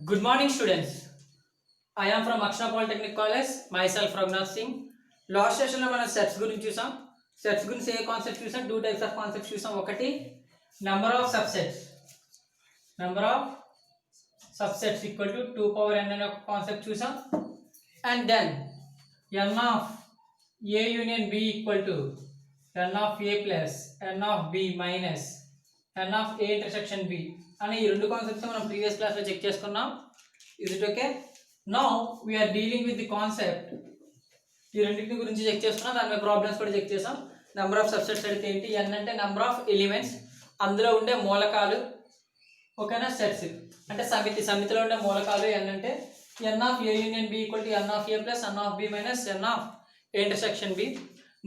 Good morning, students. I am from Akshara Polytechnic College. Myself Raghunath Singh. Last సెషన్లో మనం sets గురించి చూసాం. Sets గురించి ఏ కాన్సెప్ట్ చూసాం? టూ టైప్స్ ఆఫ్ కాన్సెప్ట్స్ చూసాం. ఒకటి number of subsets equal to 2 power n అనే ఒక కాన్సెప్ట్ చూసాం. And then n of a union b equal to n of a plus n of b minus n of a intersection b అనే ఈ రెండు concepts మనం previous క్లాస్లో check చేసుకున్నాం. Is it okay? Now we're dealing with the concept. ఈ రెండింటి గురించి check చేసుకున్నాం, దాని మీద ప్రాబ్లమ్స్ కూడా చెక్ చేసాం. నెంబర్ ఆఫ్ సబ్సెట్స్ అంటే ఏంటి? n అంటే నెంబర్ ఆఫ్ ఎలిమెంట్స్, అందులో ఉండే మూలకాలు. ఓకేనా? సెట్స్ అంటే సమితిలో ఉండే మూలకాలు. n అంటే n of a union b equal to n of a plus n of b minus n of a intersection b.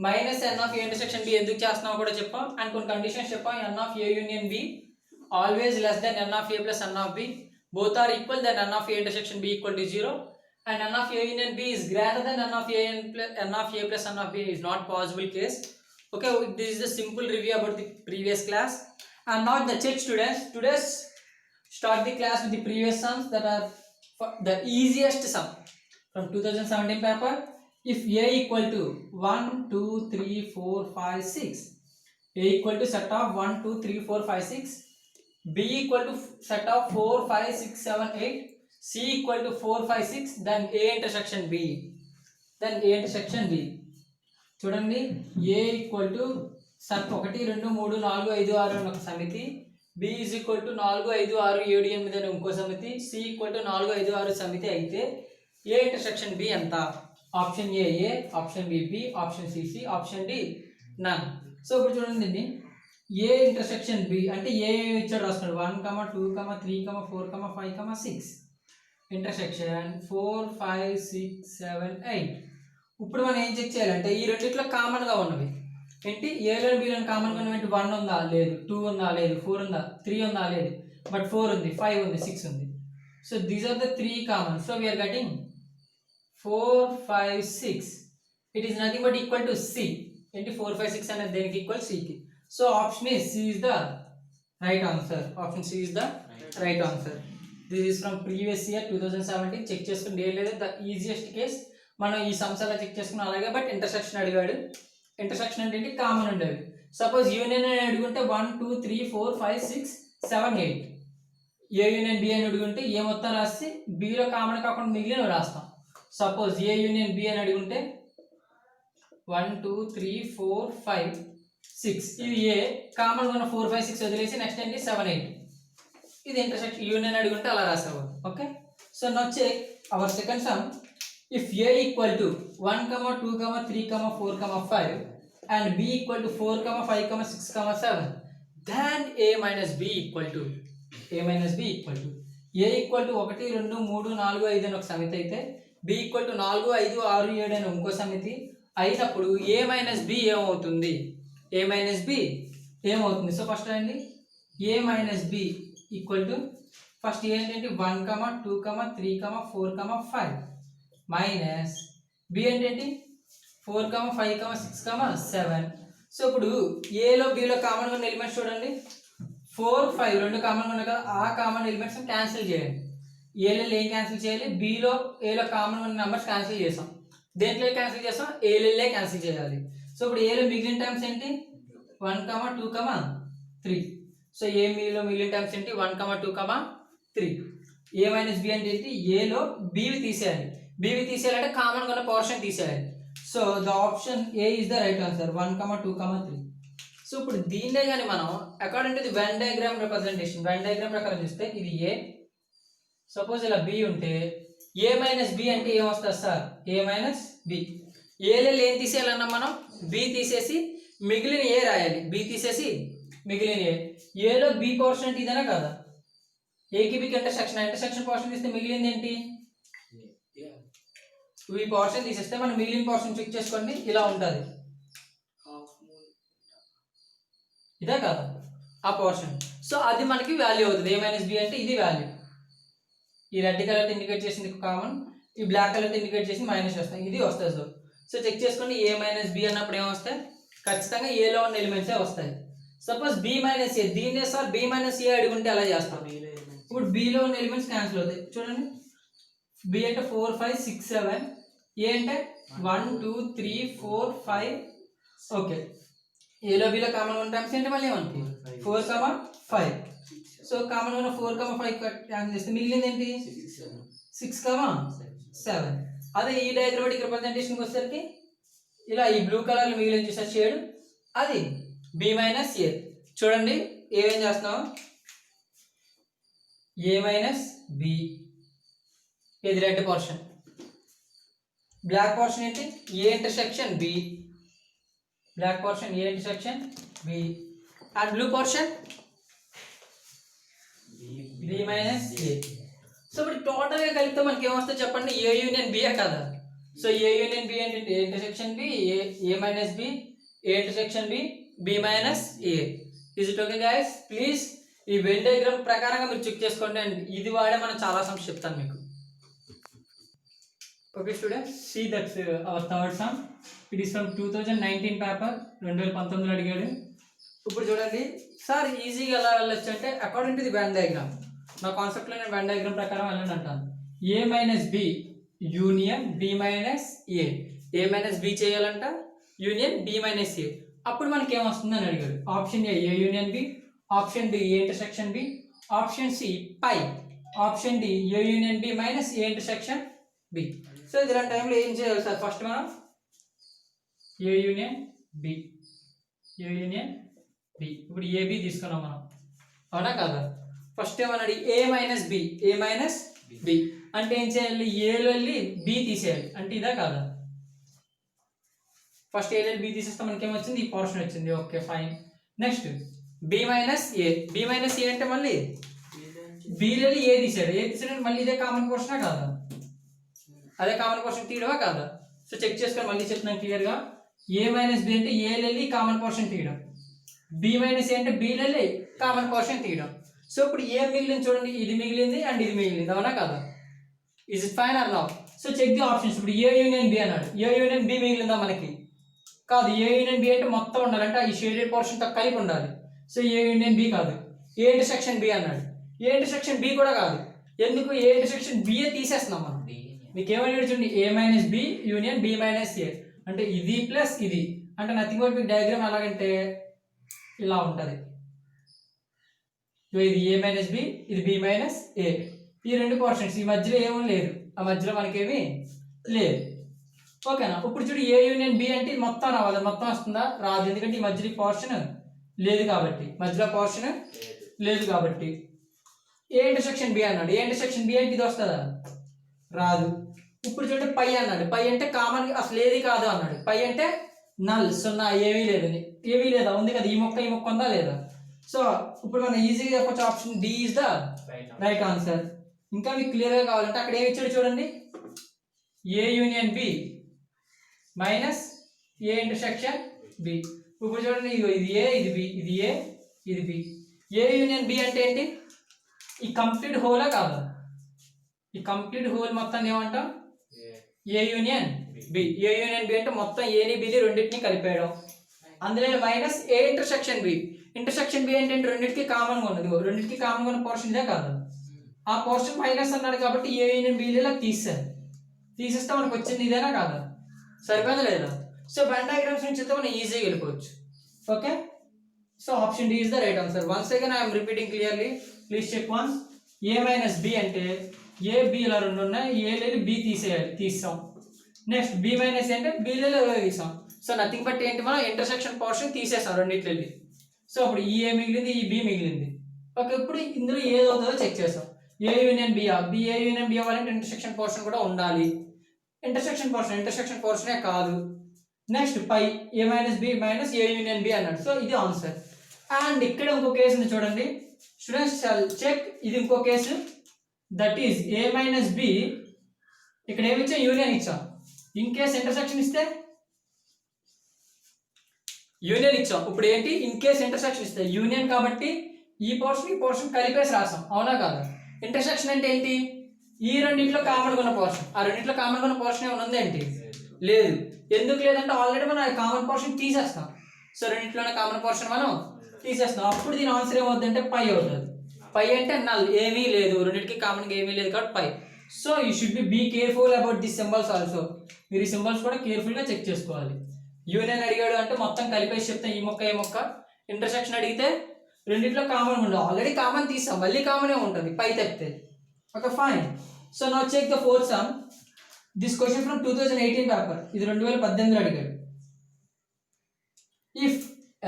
Minus n of a intersection b ఎందుకు చేస్తున్నామో కూడా చెప్పాం. అండ్ కొన్ని కండిషన్స్ చెప్పాం. n of a union b always less than n of a plus n of b, both are equal, then n of a intersection b equal to 0, and n of a union b is greater than n of a plus n of b is not possible case. Okay, this is the simple review about the previous class. And now the check students, today's start the class with the previous sums that are the easiest sum from 2017 paper. If a equal to 1 2 3 4 5 6, a equal to set of 1 2 3 4 5 6, b equal to set of 4 5 6 7 8, c equal to 4 5 6, then a intersection b, చూడండి. a equal to set 1 2 3 4 5 6 అని ఒక సమితి, b is equal to 4 5 6 7 8 అని ఇంకో సమితి, c equal to 4 5 6 సమితి అయితే a intersection b ఎంత? Option A option B B, option C C, option D none. So ఇప్పుడు చూడండి, ఏ ఇంటర్సెక్షన్ బి అంటే ఏ ఇచ్చాడు రాస్తున్నాడు. 1 2 3 4 5 6 ఇంటర్సెక్షన్ 4 5 6 7 8. ఇప్పుడు మనం ఏం చెక్ చేయాలంటే ఈ రెండిట్లో కామన్గా ఉన్నవి ఏంటి? ఏలో బిలో కామన్గా ఉన్నవి 1 ఉందా లేదు, 2 ఉందా లేదు, 4 ఉందా, 3 ఉందా లేదు, బట్ 4 ఉంది, 5 ఉంది, 6 ఉంది. So these are the 3 common. So we're getting 4 5 6. It is nothing but equal to C. ఏంటి? 4 5 6 అనేది దేనికి ఈక్వల్? సికి. So option is C is the right answer. Option C is the right answer. This is from previous year 2017. Check చేసుకుని లేదు, the easiest case. మనం ఈ sums అలా check చేసుకున్నాం అలాగే. బట్ ఇంటర్సెక్షన్ అడిగాడు. ఇంటర్సెక్షన్ అంటే ఏంటి? కామన్ ఉండేవి. సపోజ్ యూనియన్ అని అడుగుంటే 1 2 3 4 5 6 7 8. ఏ యూనియన్ బి అని అడుగుంటే ఏ మొత్తం రాసి బిలో కామన్ కాకుండా మిగిలిన రాస్తాం. సపోజ్ ఏ యూనియన్ బి అని అడుగుంటే 1 2 3 4 5 6 ఇది ఏ కామన్ ఉన్న 4 5 6 వదిలేసి నెక్స్ట్ ఏంటి 7 8. ఇది ఇంటర్సెక్షన్ యూనియన్ అడుగుంటే అలా రాసావు. Okay, so now check our second sum. If A equal to 1 2 3 4 5 and b equal to 4 5 6 7, then a minus b equal to a equal to 1 2 3 4 5 అని ఒక సమితి అయితే b ఈక్వల్ టు 4 5 6 7 అని ఇంకో సమితి అయినప్పుడు a minus b ఏమవుతుంది? a minus b ఏమవుతుంది? సో ఫస్ట్ అండి a minus b equal to first ఏంటంటే 1 2 3 4 5 మైనస్ b ఏంటంటే 4 5 6 7. సో ఇప్పుడు ఏలో బిలో కామన్ ఉన్న ఎలిమెంట్స్ చూడండి. 4 5 రెండు కామన్ ఉన్నాయి కదా, ఆ కామన్ ఎలిమెంట్స్ క్యాన్సిల్ చేయండి. ఏలో ఏం క్యాన్సిల్ చేయాలి? బిలో ఏలో కామన్ ఉన్న నెంబర్స్ క్యాన్సిల్ చేసాం. దేంట్లో క్యాన్సిల్ చేస్తాం? ఏలే క్యాన్సిల్ చేయాలి. సో ఇప్పుడు ఏలో మిగిలిన టైమ్స్ ఏంటి? 1 2 3. సో ఏ మీలో మిగిలిన టైమ్స్ ఏంటి? 1 2 3. ఏ మైనస్ బి అంటే ఏంటి? ఏలో బివి తీసేయాలి. బివి తీసేయాలంటే కామన్గా ఉన్న పోర్షన్ తీసేయాలి. So the option A is the right answer. 1 2 3. So ఇప్పుడు దీన్నే కానీ మనం according to the Venn diagram representation, when diagram ప్రకారం చూస్తే ఇది ఏ. సపోజ్ ఇలా బి ఉంటే ఏ మైనస్ బి అంటే ఏం వస్తుంది సార్? ఏ మైనస్ బి. ఏలో ఏం తీసేయాలన్నా మనం బి తీసేసి మిగిలిన ఏ రాయాలి. బి తీసేసి మిగిలిన ఏలో బి పోర్షన్ అంటే ఇదేనా కదా? ఏకి బికి ఇంటర్సెక్షన్ పోర్షన్ తీస్తే మిగిలింది ఏంటి? ఈ పోర్షన్ తీసేస్తే మనం మిగిలిన పోర్షన్ చెక్ చేసుకోండి, ఇలా ఉంటుంది. ఇదే కదా ఆ పోర్షన్. సో అది మనకి వాల్యూ అవుతుంది. ఏ మైనస్ బి అంటే ఇది వాల్యూ. ఈ రెడ్ కలర్ ఇండికేట్ చేసింది కామన్, ఈ బ్లాక్ కలర్ ఇండికేట్ చేసి మైనస్ వస్తాయి, ఇది వస్తుంది. సో చెక్ చేసుకోండి. ఏ మైనస్ బి అన్నప్పుడు ఏమొస్తాయి? ఖచ్చితంగా ఏలో ఉన్న ఎలిమెంట్సే వస్తాయి. సపోజ్ బి మైనస్ ఏ, దీన్నే సార్ బి మైనస్ ఏ అడుగుంటే ఎలా చేస్తాం? ఇప్పుడు బిలో ఉన్న ఎలిమెంట్స్ క్యాన్సిల్ అవుతాయి చూడండి. బి అంటే 4 5 6 7, ఏ అంటే 1 2 3 4 5. ఓకే, ఏలో బిలో కామన్ 1 టైమ్స్ అంటే మళ్ళీ మనకి 4 5. సో కామన్ ఉన్న 4 5 క్యాన్సిల్ చేస్తే మిగిలింది ఏంటి 6 7. అదే ఈ డయాగ్రమాటిక్ రిప్రజెంటేషన్కి వచ్చేసరికి ఇలా ఈ బ్లూ కలర్ మిగిలిన చూసారు షేడ్, అది బి మైనస్ ఏ. చూడండి ఏమేం చేస్తున్నాం, ఏ మైనస్ బి, ఇది రెడ్ పోర్షన్, బ్లాక్ పోర్షన్ ఏంటి A intersection B, black portion A intersection B, and blue portion B minus A. So ఇప్పుడు టోటల్గా కలిపితే మనకి ఏమొస్తుంది చెప్పండి, ఏ యూనియన్ బియే కదా. సో ఏ యూనియన్ బి అంటే A intersection B, A minus B, A intersection B, B minus A. Is it okay guys? Please ఈ Venn diagram ప్రకారంగా మీరు చెక్ చేసుకోండి. అండ్ ఇది వాడే మనం చాలా సమ్స్ చెప్తాను మీకు. Okay students, see that's our third sum. It is from 2019 paper, 2019లో అడిగాడు. ఇప్పుడు చూడండి సార్ ఈజీగా ఎలా వెళ్ళొచ్చు అంటే according to the Venn diagram. నా కాన్సెప్ట్లో నేను వెన్ డయాగ్రామ్ ప్రకారం వెళ్ళండి అంటాను. A minus B union B minus A, A minus B చేయాలంట, యూనియన్ బి మైనస్ ఏ. అప్పుడు మనకి ఏమొస్తుంది అని అడిగాడు. Option A A union B, option D A intersection B, option C pi, option D A union B minus A intersection B. So ఇలాంటి టైంలో ఏం చేయాలి సార్, ఫస్ట్ మనం A union B, A union B. ఇప్పుడు AB తీసుకున్నాం మనం, అవునా కాదా? ఫస్ట్ ఏమన్నాడు A minus B, A minus B అంటే ఏం చేయాలి, ఏలో వెళ్ళి బి తీసేయాలి అంటే ఇదా కాదా. ఫస్ట్ ఏలో బి తీసేస్తే మనకి ఏమొచ్చింది, ఈ పోర్షన్ వచ్చింది. Okay fine. Next B minus A, B minus A అంటే మళ్ళీ బిలో ఏ తీసాడు, ఏ తీసాడు మళ్ళీ ఇదే కామన్ పోర్షనా కాదా, అదే కామన్ పోర్షన్ తీయడమా కాదా. సో చెక్ చేసుకొని మళ్ళీ చెప్తున్నాను క్లియర్గా. ఏ మైనస్ బి అంటే ఏలెళ్ళి కామన్ పోర్షన్ తీయడం, బి మైనస్ ఏ అంటే బిలెళ్ళి కామన్ పోర్షన్ తీయడం. సో ఇప్పుడు ఏ మిగిలింది చూడండి, ఇది మిగిలింది అండ్ ఇది మిగిలింది, అవునా కాదా. Is it fine or not? So check the options. ఇప్పుడు ఏ యూనియన్ బి అన్నాడు, ఏ యూనియన్ బి మిగిలిందా మనకి కాదు. ఏ యూనియన్ బి అంటే మొత్తం ఉండాలంటే ఈ షేడెడ్ పోర్షన్తో కలిపి ఉండాలి. సో ఏ యూనియన్ బి కాదు. ఏ ఇంటర్సెక్షన్ బి అన్నాడు, ఏ ఇంటర్సెక్షన్ బి కూడా కాదు. ఎందుకు, ఏ ఇంటర్సెక్షన్ బిఏ తీసేస్తున్నాం మనం. మీకు ఏమైనా చూడండి A minus B union B minus A అంటే ఇది ప్లస్ ఇది అంటే నథింగ్ బట్ మీకు డయాగ్రామ్ ఎలాగంటే ఇలా ఉంటుంది. ఇది ఏ మైనస్ బి, ఇది బి మైనస్ ఏ, ఈ రెండు పోర్షన్స్ ఈ మధ్యలో ఏమీ లేదు, ఆ మధ్యలో మనకేమీ లేదు. ఓకేనా. ఇప్పుడు చూడు ఏ యూనియన్ బి అంటే మొత్తం రావాలి, మొత్తం వస్తుందా రాదు, ఎందుకంటే ఈ మధ్యలో పోర్షన్ లేదు కాబట్టి, మధ్యలో పోర్షన్ లేదు కాబట్టి. ఏ ఇంటర్సెక్షన్ బి అన్నాడు, ఏ ఇంటర్సెక్షన్ బి అంటే ఇది వస్తుందా రాదు. ఇప్పుడు చూడండి పై అన్నాడు, పై అంటే కామన్ అసలు ఏది కాదు అన్నాడు. పై అంటే నల్ సున్నా, ఏమీ లేదని, ఏమీ లేదా ఉంది కదా, ఈ మొక్క ఉందా లేదా. సో ఇప్పుడు మనం ఈజీగా చెప్పొచ్చు option D is the right answer. ఇంకా మీకు క్లియర్గా కావాలంటే అక్కడ ఏమి ఇచ్చాడు చూడండి, A union B minus A intersection B. ఇప్పుడు చూడండి ఇది ఏ ఇది బి, ఇది ఏ ఇది బి. ఏ యూనియన్ బి అంటే ఏంటి, ఈ కంప్లీట్ హోలా కాదా, ఈ కంప్లీట్ హోల్ మొత్తాన్ని ఏమంటాం A union B. A union B అంటే మొత్తం ఏని బిని రెండింటిని కలిపేయడం. అందులో minus A intersection B. Intersection B అంటే రెండింటికి కామన్గా ఉన్నది, రెండింటికి కామన్గా ఉన్న పోర్షన్ ఇదే కాదు, ఆ పోర్షన్ మైనస్ అన్నాడు కాబట్టి ఏ యూనియన్ బిలో తీసేది, తీసేస్తే మనకు వచ్చింది ఇదేనా కాదా, సరిపోయిందా లేదా. సో వెన్ డయాగ్రామ్స్ నుంచి అయితే మనం ఈజీగా వెళ్ళిపోవచ్చు. Okay, so option D is the right answer. Once again I'm repeating clearly, please check once. A minus B అంటే ఏ బి ఇలా రెండు ఉన్నాయి, ఏలేని బి తీసేయాలి, తీస్తాం. నెక్స్ట్ బి మైనస్ అంటే బిలో తీసాం. సో నథింగ్ బట్ ఏంటి, మనం ఇంటర్సెక్షన్ పోర్షన్ తీసేసాం రెండింటిలో వెళ్ళి. సో అప్పుడు ఈ ఏ మిగిలింది, ఈ బి మిగిలింది. ఓకే, ఇప్పుడు ఇందులో ఏది అవుతుందో చెక్ చేసాం. A union B, B A union B అవ్వాలంటే ఇంటర్సెక్షన్ పోర్షన్ కూడా ఉండాలి. ఇంటర్సెక్షన్ పోర్షనే కాదు. Next phi A minus B minus A union B అన్నాడు. సో ఇది ఆన్సర్. అండ్ ఇక్కడ ఇంకో కేసు ఉంది చూడండి స్టూడెంట్స్, చెక్ ఇది ఇంకో case. That is A minus B, ఇక్కడ ఏమి ఇచ్చాం యూనియన్ ఇచ్చాం. ఇన్ కేస్ ఇంటర్సెక్షన్ ఇస్తే యూనియన్ ఇచ్చాం. ఇప్పుడు ఏంటి, ఇన్ కేస్ ఇంటర్సెక్షన్ ఇస్తే యూనియన్ కాబట్టి ఈ పోర్షన్ కలిపేసి రాసాం, అవునా కాదు. ఇంటర్సెక్షన్ అంటే ఏంటి, ఈ రెండింటిలో కామన్గా ఉన్న పోర్షన్, ఆ రెండింటిలో కామన్గా ఉన్న పోర్షన్ ఏమైనా ఉంది ఏంటి, లేదు. ఎందుకు లేదంటే ఆల్రెడీ మనం కామన్ పోర్షన్ తీసేస్తాం. సో రెండింటిలోనే కామన్ పోర్షన్ మనం తీసేస్తాం. అప్పుడు దీని ఆన్సర్ ఏమవుతుందంటే పై అవుతుంది. పై అంటే నల్ ఏమీ లేదు, రెండింటికి కామన్గా ఏమీ లేదు కాబట్టి phi. So you should be careful about the symbols also. మీరు ఈ సింబల్స్ కూడా కేర్ఫుల్గా చెక్ చేసుకోవాలి. యూనియన్ అడిగాడు అంటే మొత్తం కలిపేసి చెప్తాం, ఈ మొక్క ఏ మొక్క. ఇంటర్సెక్షన్ అడిగితే రెండిట్లో కామన్ ఉండదు, ఆల్రెడీ కామన్ తీసాం, మళ్ళీ కామనే ఉంటుంది పై తప్పితే. Okay fine. So now check the fourth sum. This question from 2018 paper, ఇది 2018 అడిగాడు. If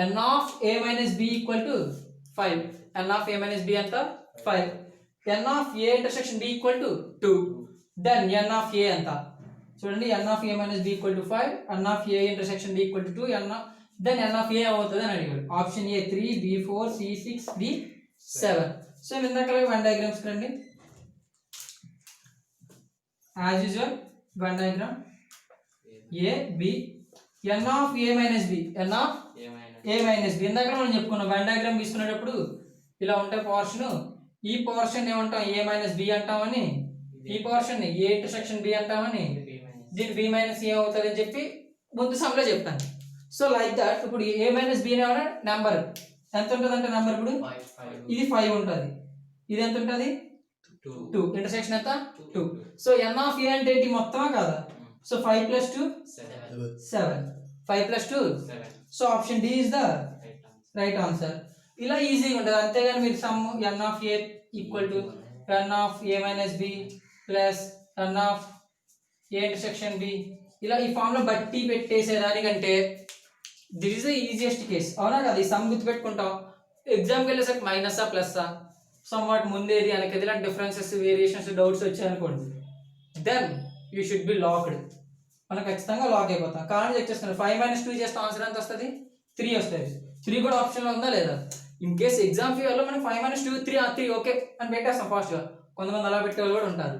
n of a minus b equal to 5, n of a minus b ఎంత 5, n of a intersection b equal to 2, then n of a ఎంత చూడండి. n of a minus b equal to 5, n of a intersection b equal to 2, then n of a అవుతుంది అని అడిగాడు. Option ఏ 3, b 4, c 6, d 7. So ఇందాక one diagrams రండి. As usual one diagram a b, n of a minus b, n of a minus b. ఇందాక మనం చెప్పుకున్నాం one diagram తీసుకునేటప్పుడు ఇలా ఉంటాయి పోర్షన్. ఈ పోర్షన్ ఏమంటాం a మైనస్ b అంటామని, ఈ పోర్షన్ a ఇంటర్సెక్షన్ b అంటామని, దీని b మైనస్ a అవుతుంది అని చెప్పి ముందు సమ్లో చెప్తాను. సో లైక్ దట్ ఇప్పుడు a మైనస్ b అనే నెంబర్ ఎంత ఉంటుంది అంటే నెంబర్ ఇప్పుడు ఇది 5 ఉంటుంది, ఇది ఎంత ఉంటుంది 2, ఇంటర్సెక్షన్ ఎంత 2. సో n ఆఫ్ a అంటే ఏంటి మొత్తమా కాదా? So 5 plus 2 7, 5 plus 2 7. So option D is the right answer. ఇలా ఈజీగా ఉంటుంది. అంతేగాని మీరు sum n of a equal to n of a minus b plus n of a intersection b ఇలా ఈ ఫామ్లో బట్టి పెట్టేసేదానికంటే this is the easiest case. అవునా కదా? ఈ సమ్ గుర్తుపెట్టుకుంటాం. ఎగ్జామ్కి వెళ్ళేసరికి మైనసా ప్లస్సా సమ్ వాట్ ముందేది వెనకది ఇలాంటి డిఫరెన్సెస్ వేరియేషన్స్ డౌట్స్ వచ్చాయనుకోండి, then you should be locked. మనం ఖచ్చితంగా లాక్ అయిపోతాం. కానీ చెక్ చేస్తున్నాం 5 minus 2 చేస్తే ఆన్సర్ ఎంత వస్తుంది 3 వస్తుంది. 3 కూడా ఆప్షన్లో ఉందా లేదా? ఇన్ కేస్ ఎగ్జామ్ ఫీవర్లో మనం 5 minus 2 3 ఓకే అని పెట్టేస్తాం ఫాస్ట్గా. కొంతమంది అలా పెట్టే వాళ్ళు కూడా ఉంటారు.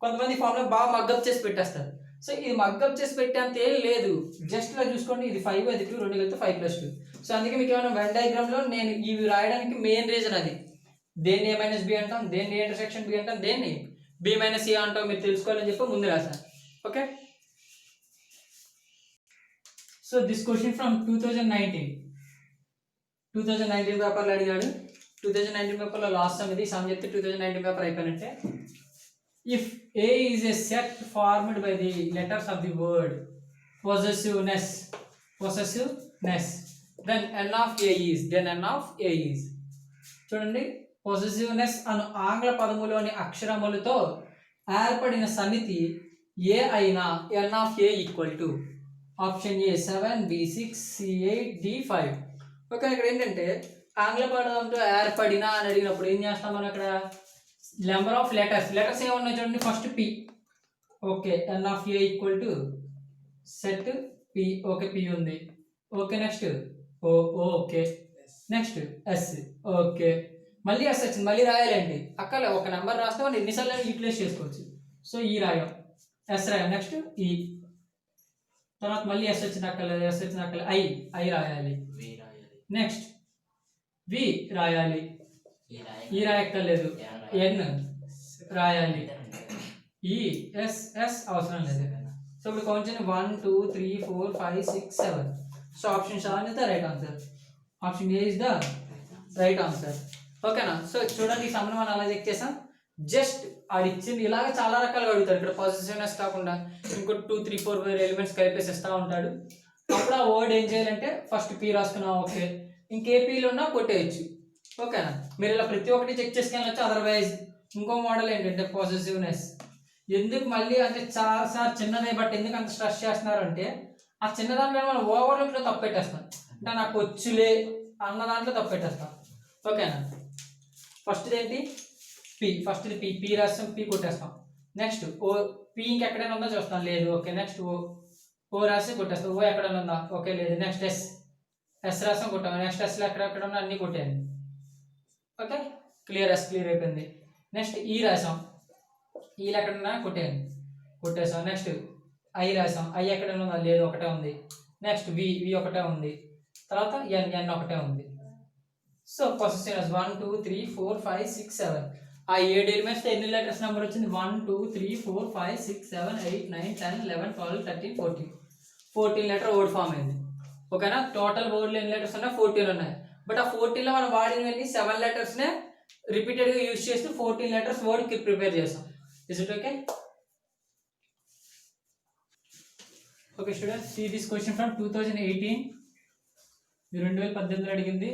కొంతమంది ఫామ్లో బాగా మగ్గప్ చేసి పెట్టేస్తారు. సో ఇది మగ్గప్ చేసి పెట్టేంత ఏం లేదు, జస్ట్ ఇలా చూసుకోండి. ఇది 5 అది 2 రెండు కలిపితే 5 plus 2. సో అందుకే మీకు ఏమైనా వెన్ డయాగ్రామ్లో నేను ఇవి రాయడానికి మెయిన్ రీజన్ అది. దేన్ని a minus b అంటాం, దేన్ని a ఇంటర్సెక్షన్ b అంటాం, దేన్ని b minus a అంటాం, మీరు తెలుసుకోవాలని చెప్పి ముందు రాశాను. Okay. So this question from 2019 పేపర్లో అడిగాడు. 2019 పేపర్లో లాస్ట్ సమ్ ఇది. సమ్ చెప్తే 2019 పేపర్ అయిపోయినట్టే. If A is a set formed by the letters of the word possessiveness then n of A is చూడండి. పొసెసివ్నెస్ అను ఆంగ్ల పదములోని అక్షరములతో ఏర్పడిన సమితి ఏ అయినా n of A equal to option A 7, b 6, c 8, d 5. Okay. ఇక్కడ ఏంటంటే ఆంగ్ల పదంతో ఏర్పడిన అని అడిగినప్పుడు ఏం చేస్తాం మనం? అక్కడ నెంబర్ ఆఫ్ లెటర్స్ ఏమన్నా చూడండి. First P, okay n of A equal to set P, okay P ఉంది, okay. Next O, okay. Next S, okay. మళ్ళీ ఎస్ వచ్చింది, మళ్ళీ రాయాలండి. అక్కడ ఒక నెంబర్ రాస్తే మనం ఎన్నిసార్లు యూటిలైజ్ చేసుకోవచ్చు. సో ఈ రాయం, ఎస్ రాయం. నెక్స్ట్ ఈ తర్వాత మళ్ళీ ఎస్ వచ్చిన ఐ రాయాలి. నెక్స్ట్ వి రాయాలి, ఈ రాయక్కర్లేదు, ఎన్ రాయాలి, ఈ ఎస్ అవసరం లేదు. సో ఇప్పుడు కొంచెం 1 2 3 4 5 6 7. So option 7 is the right answer. Option A is the right answer. ఓకేనా? సో చూడండి ఈ సమ్ని మనం అలా చెక్ చేసాం. జస్ట్ ఆడిచ్చింది ఇలాగ చాలా రకాలుగా అడుగుతారు. ఇక్కడ పొసెసివ్నెస్ కాకుండా ఇంకో 2 3 4 ఎలిమెంట్స్ కలిపేసి ఇస్తూ ఉంటాడు. అప్పుడు ఆ వర్డ్ ఏం చేయాలంటే ఫస్ట్ పీ రాసుకున్నాం, ఓకే. ఇంకే పీలు ఉన్నా కొట్టేయచ్చు. ఓకేనా? మీరు ఇలా ప్రతి ఒక్కటి చెక్ చేసుకెళ్ళచ్చు. అదర్వైజ్ ఇంకో మోడల్ ఏంటంటే పొసెసివ్నెస్. ఎందుకు మళ్ళీ అంటే చాలా సార్ చిన్నదే, బట్ ఎందుకు అంత స్ట్రెస్ చేస్తున్నారు అంటే ఆ చిన్న దాంట్లో మనం ఓవర్లుక్లో తప్పు పెట్టేస్తాం. అంటే నాకు వచ్చులే అన్న దాంట్లో తప్పు పెట్టేస్తాం. ఓకేనా? ఫస్ట్ ఏంటి పి, ఫస్ట్ పి రాస్తాం, పి కొట్టేస్తాం. నెక్స్ట్ ఓ, పి ఇంకెక్కడైనా ఉందా చూస్తాం, లేదు, ఓకే. నెక్స్ట్ ఓ రాసి కొట్టేస్తాం, ఓ ఎక్కడైనా ఉందా, ఓకే, లేదు. నెక్స్ట్ ఎస్ రాస్తాం, కొట్టాము. నెక్స్ట్ ఎస్లో ఎక్కడెక్కడ ఉన్నా అన్నీ కొట్టాను. ఓకే, క్లియర్, ఎస్ క్లియర్ అయిపోయింది. నెక్స్ట్ ఈ రాసాం, ఈలు ఎక్కడన్నా కొట్టేసాం. నెక్స్ట్ ఐ రాసాం, ఐ ఎక్కడైనా ఉందా, లేదు, ఒకటే ఉంది. నెక్స్ట్ వి ఒకటే ఉంది. తర్వాత ఎన్ ఒకటే ఉంది. So possessiveness 1 2 3 4 5 6 7. ఆ 7 ఎలిమెంట్స్ ఎన్ని లెటర్స్ నెంబర్ వచ్చింది? 1 2 3 4 5 6 7 8 9 10 11 12 13 14 లెటర్ వర్డ్ ఫామ్ అయింది. ఓకేనా? టోటల్ వర్డ్లో ఎన్ని లెటర్స్ ఉన్నాయి? 14 ఉన్నాయి. బట్ ఆ 14లో మనం వాడినవన్నీ 7 లెటర్స్నే రిపీటెడ్గా యూజ్ చేస్తూ 14 లెటర్స్ వర్డ్ ప్రిపేర్ చేస్తాం. Is it okay? Okay students, see this question from 2018. ఇది 2018లో అడిగింది.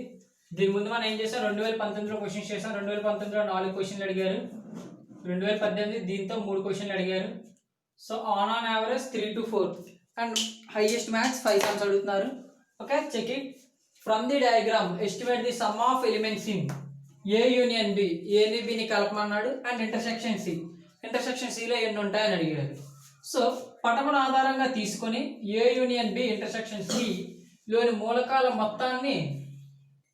దీని ముందు మనం ఏం చేసాం, 2019లో క్వశ్చన్స్ చేసాం. 2019లో 4 క్వశ్చన్లు అడిగారు, 2018 దీంతో 3 క్వశ్చన్లు అడిగారు. So on average 3 to 4 and highest maths 5 sums అడుగుతున్నారు. Okay, check it. From the diagram estimate the sum of elements in A union B. ఏని బిని కలపమన్నాడు. And intersection C. ఇంటర్సెక్షన్ సిలో ఎన్ని ఉంటాయని అడిగారు. సో పటమును ఆధారంగా తీసుకొని A union B intersection C లోని మూలకాల మొత్తాన్ని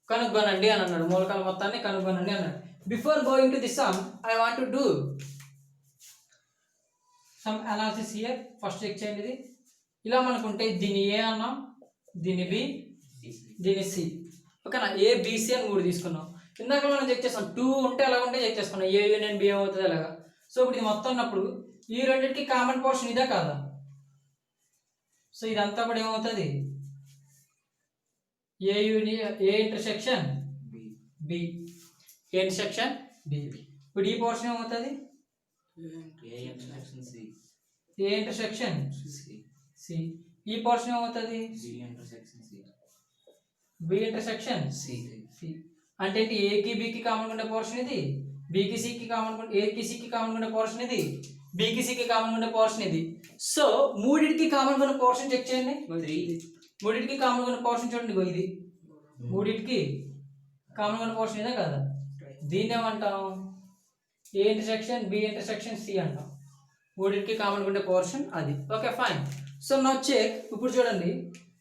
కనుగొనండి అని అన్నాడు. మూలకాల మొత్తాన్ని కనుగొనండి అన్నాడు. Before going to the sum I want to do some analysis here. First check చేయండి. ఇది ఇలా మనకుంటే దీన్ని ఏ అన్నాం, దీన్ని బి, దీన్ని సి. ఓకేనా, ఏ బిసి అని 3 తీసుకున్నాం. ఇందాక మనం చెక్ చేస్తాం 2 ఉంటే ఎలా ఉంటే చెక్ చేసుకున్నాం. ఏ యూనియన్ బి ఏమవుతుంది అలాగా. సో ఇప్పుడు ఇది మొత్తం ఉన్నప్పుడు ఈ రెండింటికి కామన్ పోర్షన్ ఇదే కాదా. సో ఇదంతా కూడా ఏమవుతుంది, A union A intersection B, A intersection B. ఇప్పుడు ఈ పోర్షన్ ఏమవుతుంది, ఏ ఇంటర్సెక్షన్ సి. ఈ పోర్షన్ ఏమవుతుంది, బి ఇంటర్సెక్షన్ సి. అంటే ఏకి బికి కామన్ ఉండే పోర్షన్ ఇది, బికి సికి కామన్, ఏకి సికి కామన్ ఉండే పోర్షన్ ఇది, బికి సికి కామన్ ఉండే పోర్షన్ ఇది. సో మూడింటికి కామన్ ఉన్న పోర్షన్ చెక్ చేయండి. మూడింటికి కామన్ ఉన్న పోర్షన్ చూడండి, ఇది మూడింటికి కామన్ ఉన్న పోర్షన్ ఇదే కదా. దీన్ని ఏమంటాం, A intersection B intersection C అంటాం. మూడింటికి కామన్ ఉండే పోర్షన్ అది. Okay fine. So now check. ఇప్పుడు చూడండి,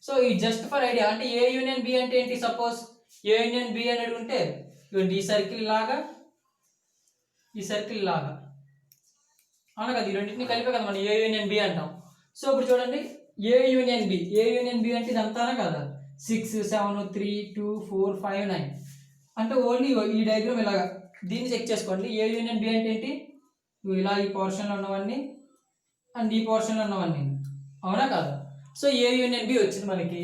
సో ఈ జస్ట్ ఫర్ ఐడియా అంటే ఏ యూనియన్ బి అంటే ఏంటి. సపోజ్ ఏ యూనియన్ బి అని అడుగుంటే ఈ సర్కిల్ లాగా, ఈ సర్కిల్ లాగా అవునా కదా. ఈ రెండింటిని కలిపే కదా మనం ఏ యూనియన్ బి అంటాం. సో ఇప్పుడు చూడండి, A union B, A union B అంటే ఇదంతానే కదా. 6 7 3 2 4 5 9 అంటే ఓన్లీ ఈ డయాగ్రామ్ ఇలాగా. దీన్ని చెక్ చేసుకోండి. ఏ యూనియన్ బి అంటే ఏంటి, ఇలా ఈ పోర్షన్లో ఉన్నవన్నీ అండ్ ఈ పోర్షన్లో ఉన్నవన్నీ, అవునా కాదా. సో ఏ యూనియన్ బి వచ్చింది మనకి.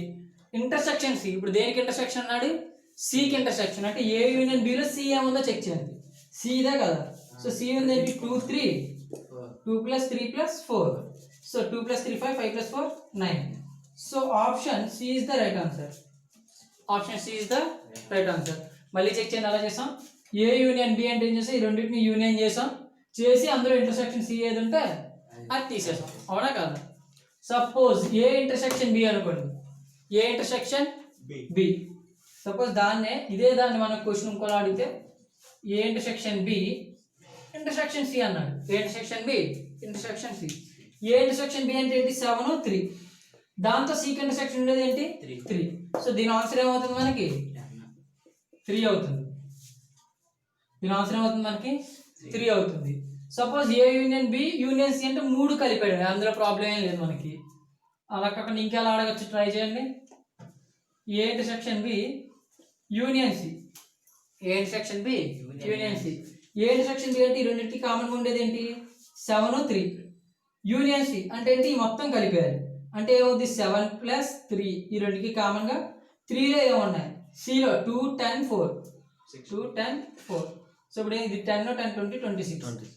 Intersection C. ఇప్పుడు దేనికి ఇంటర్సెక్షన్ అన్నాడు, సికి ఇంటర్సెక్షన్. అంటే ఏ యూనియన్ బిలో సి ఏముందో చెక్ చేయండి. సి ఇదే కదా. సో సి ఉంది ఏంటి, 2 3 2 + 3 + 4. So 2 + 3 5 5 + 4 9. So option C is the right answer. Option C is the right answer. మళ్ళీ చెక్ చేయండి. అలా చేసాం. ఏ యూనియన్ బి అంటే ఏం చేసాం, ఈ రెండింటిని యూనియన్ చేసాం, చేసి అందులో ఇంటర్సెక్షన్ సి ఏది ఉంటే అది తీసేసాం, అవునా కాదా. సపోజ్ ఏ ఇంటర్సెక్షన్ బి అనుకోండి, ఏ ఇంటర్సెక్షన్ బి. సపోజ్ దాన్నే ఇదే దాన్ని మనం క్వశ్చన్ ఇంకోలా అడిగితే A intersection B intersection C అన్నాడు. A intersection B intersection C. A intersection B అంటే ఏంటి, 7 3. దాంతో సికి ఇంటర్సెక్షన్ ఉండేది ఏంటి, 3. సో దీని ఆన్సర్ ఏమవుతుంది మనకి, 3 అవుతుంది. దీని ఆన్సర్ ఏమవుతుంది మనకి, 3 అవుతుంది. సపోజ్ ఏ యూనియన్ బి యూనియన్ సి అంటే 3 కలిపాడు, అందులో ప్రాబ్లం ఏం లేదు మనకి. అలా కాకుండా ఇంకెలా అడగచ్చు, ట్రై చేయండి. A intersection B union C, A intersection B union C. A intersection B అంటే ఈ రెండింటికి కామన్గా ఉండేది ఏంటి, 7 3. యూనియన్ సి అంటే ఏంటి, మొత్తం కలిపారు అంటే ఏమవుతుంది, 7 + 3. ఈ రెండుకి కామన్గా 3లో ఏమున్నాయి, సిలో 2 10 4 2 10 4. సో ఇప్పుడు ఇది 10 10 20 26.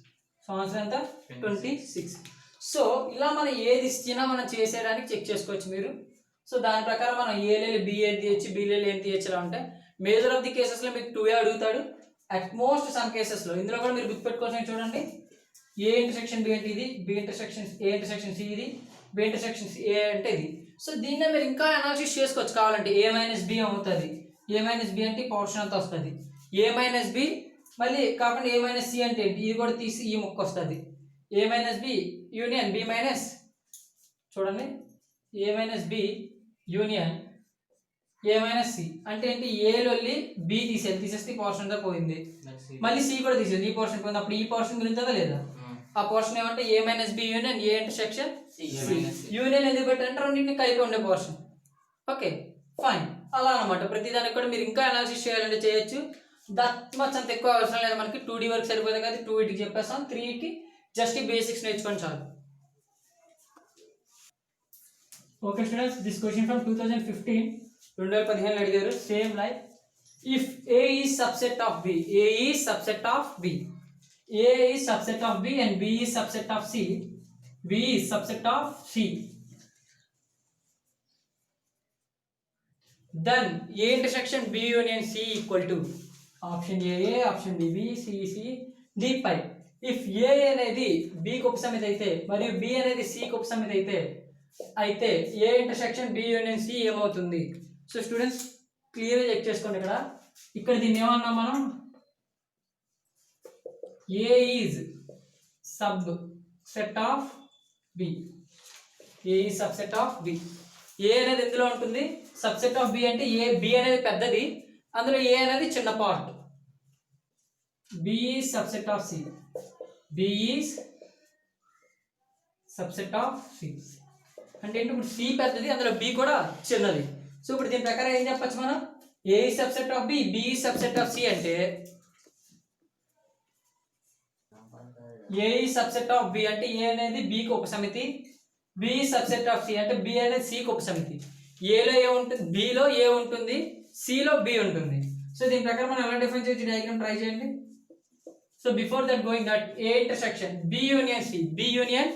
సో ఆన్సర్ ఎంత, 26. సో ఇలా మనం ఏది ఇచ్చినా మనం చేసేయడానికి చెక్ చేసుకోవచ్చు మీరు. సో దాని ప్రకారం మనం ఏలేలు బి ఏది తీయచ్చు, బిలేలు ఏం తీయచ్చు ఇలా ఉంటాయి. మేజర్ ఆఫ్ ది కేసెస్లో మీకు 2 అడుగుతాడు. అట్ మోస్ట్ సమ్ కేసెస్లో ఇందులో కూడా మీరు గుర్తుపెట్టుకోవాల్సిన చూడండి. ఏ ఇంటర్సెక్షన్ బి అంటే ఇది, B intersection A intersection C ఇది, బి ఇంటర్సెక్షన్ సి ఏ అంటే ఇది. సో దీన్నే మీరు ఇంకా అనాలిసిస్ చేసుకోవచ్చు కావాలంటే. ఏ మైనస్ బి అవుతుంది. ఏ మైనస్ బి అంటే పోర్షన్ అంతా వస్తుంది. ఏ మైనస్ బి మళ్ళీ కాకుండా ఏ మైనస్ సి అంటే ఏంటి, ఇది కూడా తీసి ఈ ముక్క వస్తుంది. A minus B union B minus, చూడండి A minus B union A minus C అంటే ఏంటి, ఏలో బి తీసేస్తే ఈ పోర్షన్ అంతా పోయింది. మళ్ళీ సి కూడా తీసేది, ఈ పోర్షన్ పోయింది. అప్పుడు ఈ పోర్షన్ గురించదా లేదా, ఆ పోర్షన్ ఏమంటే A minus B union A intersection union ఎందుకు పెట్టారంటే రెండింటిని కలిపి ఉండే పోర్షన్. Okay fine. అలా అనమాట. ప్రతిదానికి కూడా మీరు ఇంకా అనాలిసిస్ చేయాలంటే చేయొచ్చు. దట్ మచ్ అంత ఎక్కువ అవసరం లేదు మనకి. 2D వరకు సరిపోతుంది కదా. 2 వీటికి చెప్పేస్తాం, 3కి జస్ట్ ఈ బేసిక్స్ నేర్చుకోండి చాలు. Okay students, this question from 2015 అడిగారు. Same like if A is subset of B, A is subset of B, A is subset of B and B is subset of C, B is subset of C, then A intersection B union C equal to option A, option B, B, C, C, D pi. If A అనేది B కి ఉపసమితి అయితే మరియు B అనేది C కి ఉపసమితి అయితే A intersection B union C ఏమవుతుంది? సో స్టూడెంట్స్ క్లియర్గా చెక్ చేసుకోండి. ఇక్కడ దీన్ని ఏమన్నా మనం A is subset of B, A is subset of B. A అనేది ఎందులో ఉంటుంది? సబ్సెట్ ఆఫ్ B అంటే B అనేది పెద్దది, అందులో A అనేది చిన్న part. B is subset of C, B is subset of C అంటే ఏంటి? ఇప్పుడు C పెద్దది, అందులో B కూడా చిన్నది. సో ఇప్పుడు దీని ప్రకారం ఏం చెప్పచ్చు మనం? A is subset of B, B is subset of C అంటే A is subset of B అంటే A అనేది B కి ఉపసమితి, B is subset of C అంటే B అనేది C కి ఉపసమితి. A లో A ఉంటుంది, B లో A ఉంటుంది, C లో B ఉంటుంది. సో దీని ప్రకారం మనం ఎలా డిఫైన్ చేయొచ్చు? డయాగ్రామ్ ట్రై చేయండి. So before that going that A intersection B union C, B union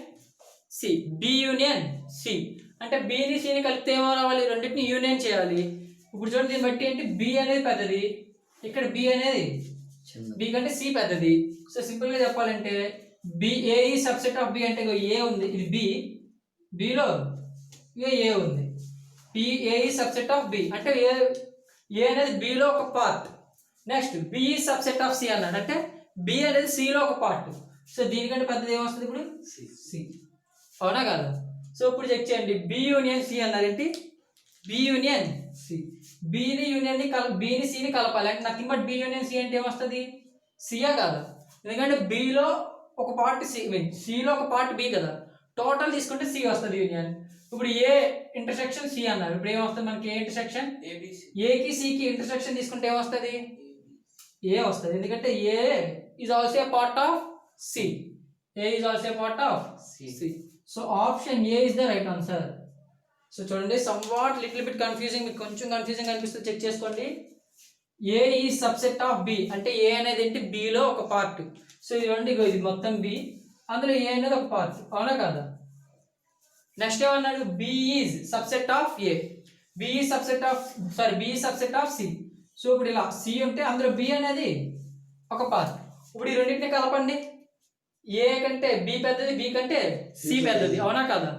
C, B union C అంటే B ని C ని కలిపితే ఏమో రావాలి? రెండింటిని యూనియన్ చేయాలి. ఇప్పుడు చూడండి, దీన్ని బట్టి ఏంటి? B అనేది పెద్దది, ఇక్కడ B అనేది B కంటే C పెద్దది. సో సింపుల్ గా చెప్పాలంటే A ఈ సబ్సెట్ ఆఫ్ B అంటే A ఉంది, ఇది B లో A ఉంది, A ఈ సబ్సెట్ ఆఫ్ B అంటే A అనేది B లో ఒక పార్ట్. నెక్స్ట్ B ఈ సబ్సెట్ ఆఫ్ C అన్నాడు అంటే B అనేది C లో ఒక పార్ట్. సో దీనికంటే పెద్దది ఏమొస్తుంది ఇప్పుడు? C. అవునా కాదా? సో ఇప్పుడు చెక్ చేయండి. B union C అన్నారేంటి? B union C, Bని Cని కలపాలి అంటే nothing but B union C అంటే ఏమొస్తుంది? Cయే కాదా? ఎందుకంటే B లో ఒక పార్ట్ C లో ఒక పార్ట్ B కదా, టోటల్ తీసుకుంటే C వస్తుంది యూనియన్. ఇప్పుడు A ఇంటర్సెక్షన్ C అన్నారు, ఇప్పుడు ఏమొస్తుంది మనకి? ఏ ఇంటర్సెక్షన్ A కి C కి ఇంటర్సెక్షన్ తీసుకుంటే ఏమొస్తుంది? A వస్తుంది, ఎందుకంటే A is also a part of C, A is also a part of C. So option A is the right answer. So చూడండి, సమ్వాట్ లిటిల్ బిట్ కన్ఫ్యూజింగ్, మీకు కొంచెం confusing అనిపిస్తుంది, చెక్ చేసుకోండి. A is subset of B అంటే A అనేది ఏంటి? B లో ఒక పార్ట్. సో ఇది ఇది మొత్తం B, అందులో A అనేది ఒక పార్ట్. అవునా కాదా? నెక్స్ట్ ఏమన్నాడు? B is subset of A, B is subset of C. So ఇప్పుడు ఇలా C ఉంటే అందులో B అనేది ఒక పార్ట్. ఇప్పుడు ఈ రెండింటిని కలపండి. A కంటే B పెద్దది, B కంటే C పెద్దది. అవునా కాదా?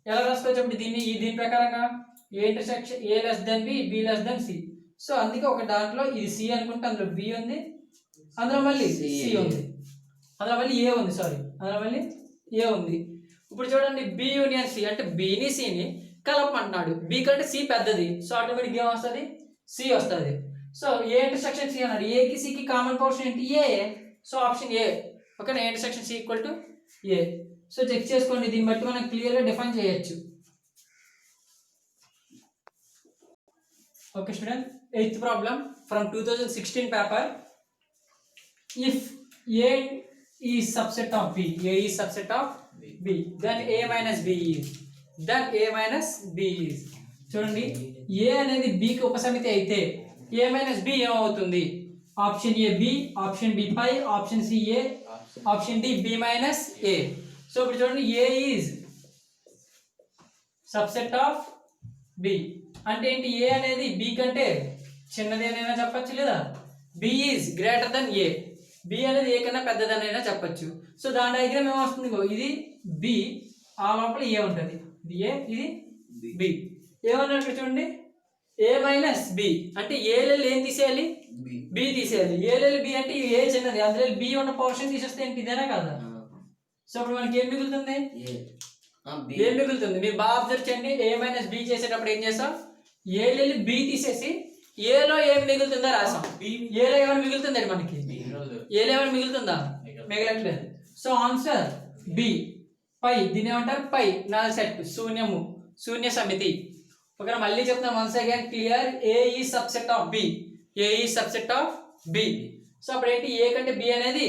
ఎలా రాసుకోవచ్చు ఇప్పుడు దీని ప్రకారంగా? A intersection A less than B, B less than C. So అందుకే ఒక దాంట్లో ఇది C అనుకుంటే అందులో B ఉంది, అందులో మళ్ళీ C ఉంది, అందులో మళ్ళీ A ఉంది, అందులో మళ్ళీ A ఉంది. ఇప్పుడు చూడండి, B యూనియన్ C అంటే Bని Cని కలపమంటున్నాడు. B కంటే C పెద్దది, సో ఆటోమేటిక్గా ఏమొస్తుంది? C వస్తుంది. సో A ఇంటర్సెక్షన్ C అన్నాడు, A కి C కి కామన్ పోర్షన్ ఏంటి? A. So option A. ఓకేనా? A intersection C equal to A. So check చేసుకోండి, దీన్ని బట్టి మనం క్లియర్గా డిఫైన్ చేయొచ్చు. Okay student, 8th problem from 2016 paper. If A is subset of B, A is subset of B, then A minus B is. చూడండి, A అనేది B కి ఉపసమితి అయితే A minus B ఏమవుతుంది? Option A B, option B phi, option C A, option D B minus A. So ఇప్పుడు చూడండి, A is subset of B అంటే ఏంటి? A అనేది B కంటే చిన్నది అనైనా చెప్పచ్చు, లేదా B is greater than A, B అనేది A కన్నా పెద్దదనైనా చెప్పచ్చు. సో దాని డయాగ్రామ్ ఏమొస్తుంది? ఇది B, ఆ లోపల A ఉంటుంది, ఇది A, ఇది B. ఏమన్నా ఇక్కడ చూడండి, A మైనస్ B అంటే A ఏం తీసేయాలి? B తీసేయాలి. A B అంటే A చిన్నది, అందులో B ఉన్న పోర్షన్ తీసేస్తే ఏంటి? ఇదేనా కదా? సో ఇప్పుడు మనకి ఏం మిగులుతుంది? ఏం మిగులుతుంది? మీరు బాగా అబ్జర్వ్ చేయండి. A మైనస్ B చేసేటప్పుడు ఏం చేస్తాం? A B తీసేసి A లో ఏం మిగులుతుందో రాసాం. A లో ఏమైనా మిగులుతుంది మనకి? A లో ఏమైనా మిగులుతుందా? మిగలట్లేదు. So answer B. పై, దీని ఏమంటారు? పై నల్ సెట్, శూన్య సమితి. ఓకేనా? మళ్ళీ చెప్తాం once again clear. A is subset of B, A is subset of B. So అప్పుడు ఏంటి? A కంటే B అనేది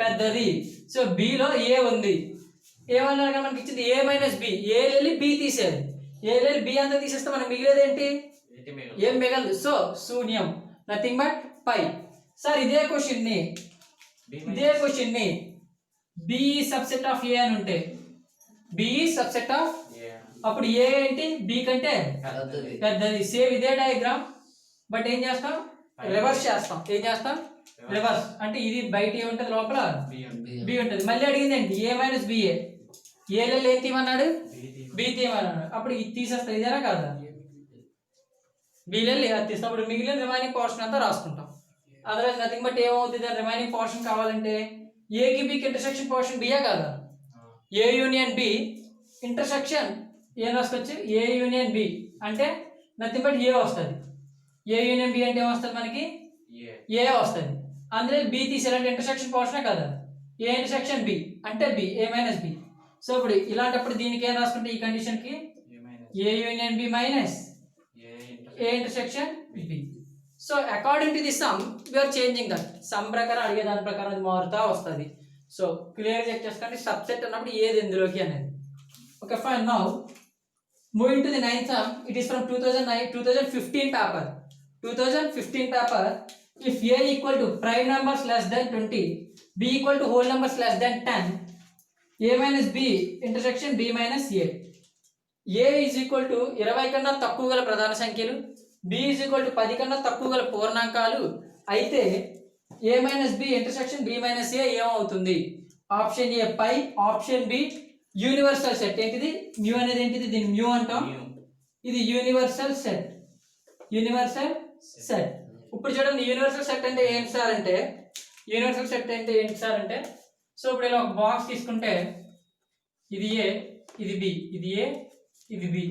పెద్దది. సో B లో A ఉంది, ఏమన్నా మనకి ఇచ్చింది A మైనస్ B. A వెళ్ళి B తీసేది, A వెళ్ళి B అంతా తీసేస్తే మనకి మిగిలేది ఏంటి? ఏం మిగలదు. సో శూన్యం. Nothing but phi. సార్ ఇదే క్వశ్చన్ ని బి సబ్సెట్ ఆఫ్ ఏ అని ఉంటే బి సబ్సెట్ ఆఫ్ అప్పుడు ఏ ఏంటి బి కంటే పెద్దది. సేమ్ ఇదే డయాగ్రామ్ బట్ ఏం చేస్తాం రివర్స్ చేస్తాం. ఏం చేస్తాం రివర్స్ అంటే ఇది బయట ఏ ఉంటుంది లోపల బి ఉంటుంది. మళ్ళీ అడిగింది ఏంటి ఏ మైనస్ బిఏ. ఏలో ఏం తీయమన్నాడు బి తీయమన్నాడు. అప్పుడు ఇది తీసేస్తాం ఇదేనా కాదా బిలో అది తీస్తాం. అప్పుడు మిగిలిన రిమైనింగ్ పోర్షన్ అంతా రాసుకుంటాం. అదర్వైజ్ నథింగ్ బట్ ఏమవుతుంది రిమైనింగ్ పోర్షన్ కావాలంటే ఏకి బికి ఇంటర్సెక్షన్ పోర్షన్ బియే కాదా. ఏ యూనియన్ బి ఇంటర్సెక్షన్ ఏం రాసుకోవచ్చు ఏ యూనియన్ బి అంటే నథింగ్ బట్ ఏ వస్తుంది. ఏ యూనియన్ బి అంటే ఏమొస్తుంది మనకి ఏ వస్తుంది. అందులో బి తీసేయాలంటే ఇంటర్సెక్షన్ పోర్షనే కదా. ఏ ఇంటర్సెక్షన్ బి అంటే B A minus B. So ఇప్పుడు ఇలాంటప్పుడు దీనికి ఏం రాసుకుంటే ఈ కండిషన్ కి A union B minus A intersection B. So according to the sum we're changing that. Sum ప్రకారం అడిగే దాని ప్రకారం అది మారుతా వస్తుంది. సో క్లియర్ చెక్ చేసుకోండి సబ్సెట్ అన్నప్పుడు ఏది ఎందులోకి అనేది. Okay fine. Now moving to the ninth sum. It is from 2015 paper. 2015 paper. If a equal to prime numbers less than 20, b equal to whole numbers less than 10, a minus b intersection b minus a. a is equal to 20 కన్నా తక్కువ గల ప్రధాన సంఖ్యలు, b is equal to 10 కన్నా తక్కువ గల పూర్ణాంకాలు అయితే a minus b intersection b minus a ఏమవుతుంది? Option A phi, option B universal set. ఏంటిది మ్యూ అనేది ఏంటిది దీన్ని మ్యూ అంటాం. ఇది యూనివర్సల్ సెట్. Universal set. ఇప్పుడు చూడండి యూనివర్సల్ సెట్ అంటే ఏంటి సార్ అంటే సో ఇప్పుడు ఇలా ఒక బాక్స్ తీసుకుంటే ఇది ఏ ఇది బి, ఇది ఏ ఇది బి,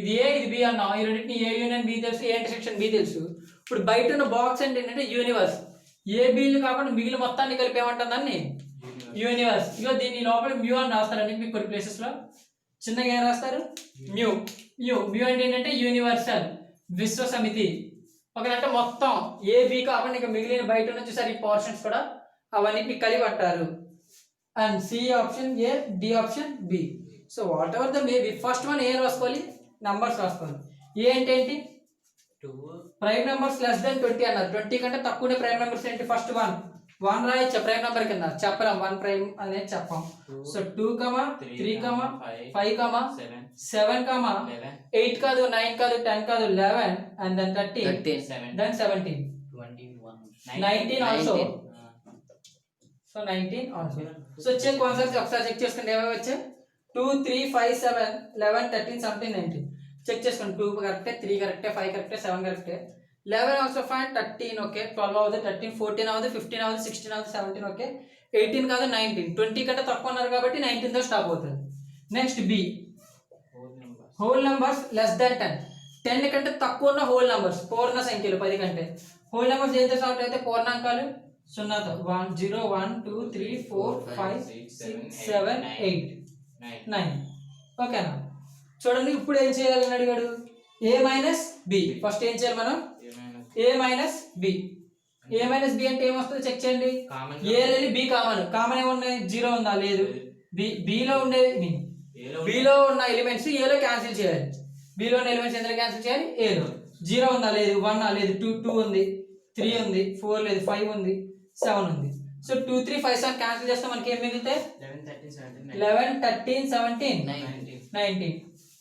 ఇది ఏ ఇది బి అన్నాం. ఈ రెండింటిని ఏ యూనియన్ బి తెలుసు, ఏ ఇంటర్సెక్షన్ బి తెలుసు. ఇప్పుడు బయట ఉన్న బాక్స్ అంటే ఏంటంటే యూనివర్స్. ఏ బిలు కాకుండా మిగిలిన మొత్తాన్ని కలిపి ఏమంటుందాన్ని యూనివర్స్. ఇగో దీని లోపల మ్యూ అని రాస్తారండి. మీకు కొన్ని ప్లేసెస్ లో చిన్నగా ఏం రాస్తారు మ్యూ. మ్యూ అంటే ఏంటంటే యూనివర్సల్ విశ్వ సమితి. ఒకదంటే మొత్తం ఏ బి కాకుండా ఇంకా మిగిలిన బయట ఉన్న చూసారు ఈ పోర్షన్స్ కూడా అవన్నీ కలిపి అంటారు. And C option A, D option B. So whatever the maybe first one A రాసుకోవాలి, నంబర్స్ రాసుకోవాలి. ఏ అంటే ఏంటి ప్రైమ్ నెంబర్స్ లెస్ దెన్ 20 అన్నారు. 20 కంటే తక్కువనే ప్రైమ్ నెంబర్స్ ఏంటి ఫస్ట్ వన్ రాయొచ్చు ప్రైమ్ నెంబర్ కింద. చెప్పలేం 1 ప్రైమ్ అనేది చెప్పాం. సో 2, 3, 5, 7, 8 కాదు 9 కాదు 10 కాదు 11 and then 13 then 17 19 also. So 19 also. So check ఒకసారి చెక్ చేసుకోండి ఏమేమి వచ్చాయి. 2, 3, 5, 7, 11, 13, 17, 19 చెక్ చేసుకోండి. 2 కరెక్టే, 3 కరెక్టే, 5 కరెక్టే, 7 కరెక్టే, 11 ఆల్సో ఫైన్, 13 ఓకే, 12 అవుతుంది, 13, 14 అవుతుంది, 15 అవుతుంది, 16 అవుతుంది, 17 ఓకే, 18 కాదు 19, 20 కంటే తక్కువ ఉన్నారు కాబట్టి 19 తో స్టాప్ అవుతుంది. Next B whole numbers less than 10. 10 కంటే తక్కువ ఉన్న హోల్ నంబర్స్ పూర్ణ సంఖ్యలు 10 కంటే. హోల్ నంబర్స్ ఏదైతే స్టార్ట్ అయితే పూర్ణాంకాలు 0తో 1, 0, 1, 2, 3, 4, 5, 6, 7, 8, 9 ఓకేనా. చూడండి ఇప్పుడు ఏం చేయాలని అడిగాడు ఏ మైనస్ బి. ఫస్ట్ ఏం చేయాలి మనం ఏ minus B. A minus B అంటే ఏమొస్తుందో చెక్ చేయండి. ఏ లేదు బి కామన్ ఏమున్నాయి 0 ఉందా లేదు. బిలో ఉండే బిలో ఉన్న ఎలిమెంట్స్ ఏలో క్యాన్సిల్ చేయాలి. బిలో ఉన్న ఎలిమెంట్స్ ఎందులో క్యాన్సిల్ చేయాలి ఏలో. 0 ఉందా లేదు, 1 లేదు, 2 ఉంది, 3 ఉంది, 4 లేదు, 5 ఉంది, 7 ఉంది. సో 2, 3, 5, 7 క్యాన్సిల్ చేస్తే మనకి ఏం మిగిలితే 11, 13, 17, 19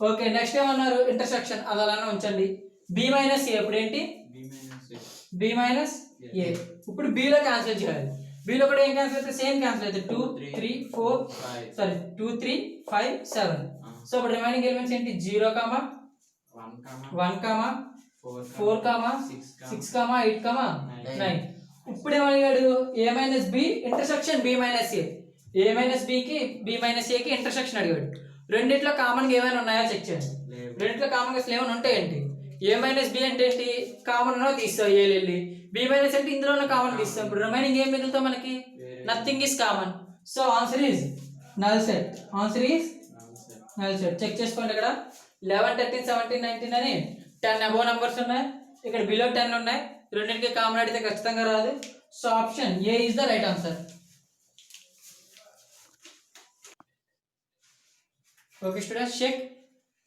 ఓకే. నెక్స్ట్ ఏమన్నారు ఇంటర్సెక్షన్ అది అలానే ఉంచండి. బి మైనస్ ఏ. ఇప్పుడు ఏంటి బి మైనస్ ఏ. ఇప్పుడు బిలో క్యాన్సిల్ చేయాలి. బిలో కూడా ఏం క్యాన్సిల్ అయితే సేమ్ క్యాన్సిల్ అయితే 2, 3, 5, 7. సో ఇప్పుడు రిమైనింగ్ ఎలిమెంట్స్ ఏంటి 0, 1, 4, 6, 8, 9. ఇప్పుడు ఏమడిగాడు A minus B intersection B minus A. A minus బికి బి మైనస్ ఏకి ఇంటర్సెక్షన్ అడిగాడు. రెండిట్లో కామన్ గా ఏమైనా ఉన్నాయా చెక్ చేయండి. రెండిట్లో కామన్ గా అసలు ఏమైనా ఉంటాయండి. ఏ మైనస్ బి అంటే ఏంటి కామన్ తీస్తావు ఏ వెళ్ళి. బి మైనస్ అంటే ఇందులో కామన్ తీస్తాం. ఇప్పుడు రిమైనింగ్ ఏం మిగులుతాం మనకి nothing is common. So answer is null set. Answer is null set. Check చేసుకోండి. ఇక్కడ 11, 13, 17, 19 అని 10 అబోవ్ నంబర్స్ ఉన్నాయి. ఇక్కడ బిలో 10 ఉన్నాయి. రెండింటికి కామన్ అడిగితే ఖచ్చితంగా రాదు. So option A is the right answer. Okay students check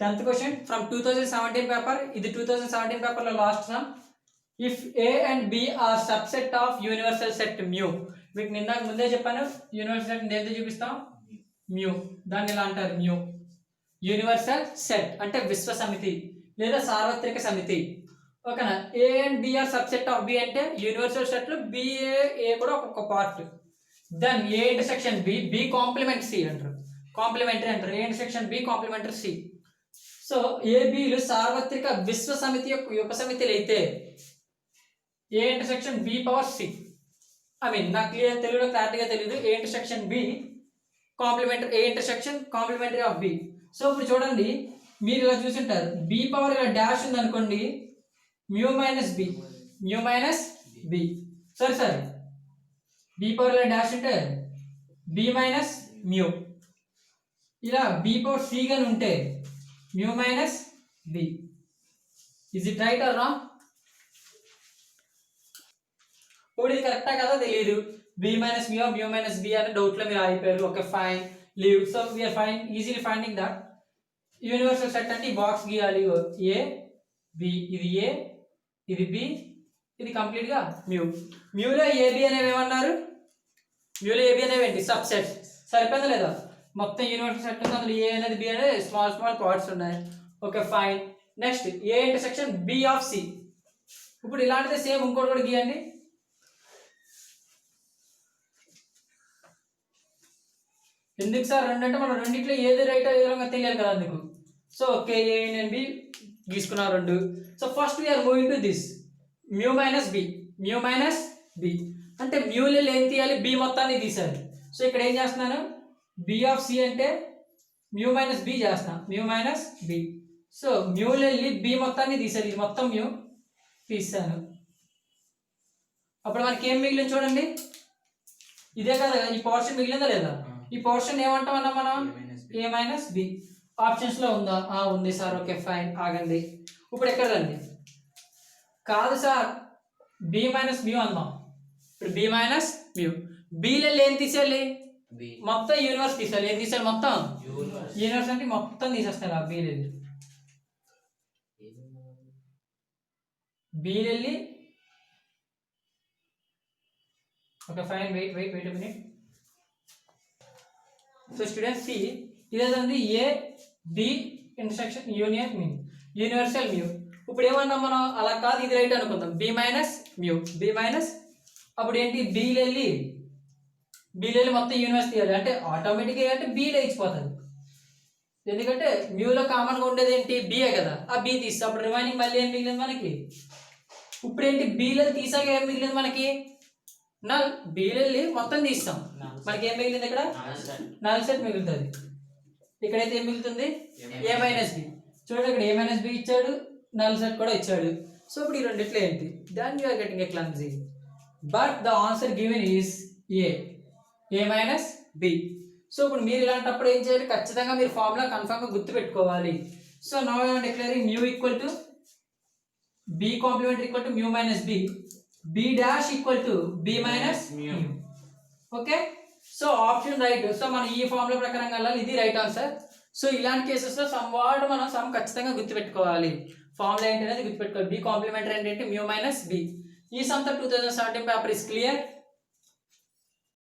10th question from 2017 paper. ఇది 2017 పేపర్ లో last sum. If A and B are subset of universal set mu. మీకు నిన్న ముందే చెప్పాను యూనివర్సల్ సెట్ దేంతో చూపిస్తాం, మ్యూ. దాన్ని ఇలా అంటారు మ్యూ. యూనివర్సల్ సెట్ అంటే విశ్వ సమితి లేదా సార్వత్రిక సమితి. ఓకేనా. A and B are subset of B అంటే యూనివర్సల్ సెట్ లో ఏ కూడా ఒక్కొక్క part. Then A intersection B, B complement C అంటారు, కాంప్లిమెంటరీ అంటారు. A intersection B complementary C. So ఏబిలు సార్వత్రిక విశ్వ సమితి యొక్క ఉపసమితిలు అయితే A intersection B power C. I mean నాకు క్లియర్ తెలుగులో క్లారిటీగా తెలియదు. A intersection B complementary, A intersection complementary of B. So ఇప్పుడు చూడండి, మీరు ఇలా చూసింటారు బి పవర్ ఇలా డాష్ ఉంది అనుకోండి, mu minus B, mu minus B. సరే బి పవర్ ఇలా డాష్ ఉంటే బి మైనస్ మ్యూ. ఇలా బి పవర్ సి గాని ఉంటే mu minus B. Is it right or wrong? ఇప్పుడు ఇది కరెక్టా కదా తెలియదు. B minus mu, mu minus B అనే డౌట్ లో మీరు ఆగిపోయారు. Okay fine, leave. So we're fine easily finding that universal set అంటే ఈ బాక్స్ గీయాలి. ఏ బి, ఇది ఏ, ఇది బి, ఇది కంప్లీట్ గా మ్యూ. మ్యూలో ఏబి అనేవి ఏమన్నారు, మ్యూలో ఏబి అనేవి ఏంటి, సబ్సెట్. సరిపోయిందా లేదా? మొత్తం యూనివర్సల్ సెట్ ఉంది, అందులో ఏ అనేది బి అనేది స్మాల్ స్మాల్ పార్ట్స్ ఉన్నాయి. Okay fine. Next A intersection B of C. ఇప్పుడు ఇలాంటిదే సేమ్ ఇంకోటి కూడా గీయండి. ఎందుకు సార్ రెండు అంటే మనం రెండిట్లో ఏది రైట్ అయ్యేలా తెలియాలి కదా అందుకు. So okay, A and B గీసుకున్నారు రెండు. So first we're moving to this mu minus B, mu minus B అంటే మ్యూలో ఏం తీయాలి, బి మొత్తాన్ని తీసాలి. సో ఇక్కడ ఏం చేస్తున్నాను, బి ఆఫ్ సి అంటే మ్యూ మైనస్ బి చేస్తున్నా, మ్యూ మైనస్ బి. సో మ్యూలో వెళ్ళి బి మొత్తాన్ని తీసాలి, ఇది మొత్తం మ్యూ తీసాను. అప్పుడు మనకి ఏం మిగిలింది చూడండి, ఇదే కదా ఈ పోర్షన్ మిగిలిందా లేదా? ఈ పోర్షన్ ఏమంటాం అన్నా మనం, ఏ మైనస్ బి. ఆప్షన్స్ లో ఉందా? ఉంది సార్. ఓకే ఫైన్, ఆగండి. ఇప్పుడు ఎక్కడ రండి, కాదు సార్ బి మైనస్ మ్యూ అందాం. ఇప్పుడు బి మైనస్ మ్యూ, బిలో ఏం తీసేయాలి, మొత్తం యూనివర్స్ తీసేయాలి. ఏం తీసేయాలి, మొత్తం యూనివర్స్ అంటే మొత్తం తీసేస్తారు. ఆ బిలో వెళ్ళి okay fine, wait minute. So students C, ఇదేంటి A B intersection union mu, universal mu. ఇప్పుడు ఏమన్నా మనం అలా కాదు, ఇది రైట్ అనుకుందాం, B minus mu, B minus. అప్పుడు ఏంటి, బీలో వెళ్ళి మొత్తం యూనివర్స్ తీయాలి. అంటే ఆటోమేటిక్గా అంటే బీలో ఇచ్చిపోతుంది, ఎందుకంటే మ్యూలో కామన్గా ఉండేది ఏంటి, బిఏ కదా. ఆ బి తీస్తే అప్పుడు రిమైనింగ్ మళ్ళీ ఏం మిగిలింది మనకి. ఇప్పుడు ఏంటి, బీలో తీసాక ఏం మిగిలింది మనకి, నల్. బీలో వెళ్ళి మొత్తం తీస్తాం, మనకి ఏం మిగిలింది ఇక్కడ, నల్ సెట్ మిగులుతుంది. ఇక్కడైతే ఏం మిగులుతుంది, ఏ మైనస్ బి. చూడండి ఇక్కడ ఏ మైనస్ బి ఇచ్చాడు, నల్ సెట్ కూడా ఇచ్చాడు. సో ఇప్పుడు ఈ రెండిట్లో ఏంటి, దాన్ని you're getting a clumsy. But the answer given is A minus B. So ఇప్పుడు మీరు ఇలాంటప్పుడు ఏం చేయాలి, ఖచ్చితంగా మీరు ఫార్ములా కన్ఫర్మ్గా గుర్తుపెట్టుకోవాలి. So now I am declaring mu equal to B complement equal to mu minus B, B dash equal to B minus mu. Okay, so option right. So మనం ఈ ఫార్ములా ప్రకారం వెళ్ళాలి, ఇది రైట్ ఆన్సర్. సో ఇలాంటి కేసెస్లో some ward మనం some ఖచ్చితంగా గుర్తుపెట్టుకోవాలి. ఫార్ములా ఏంటి అనేది గుర్తుపెట్టుకోవాలి. బి కాంప్లిమెంటరీ అంటే మ్యూ మైనస్ బి. ఈ సమ్ తో 2017 పేపర్ ఇస్ క్లియర్.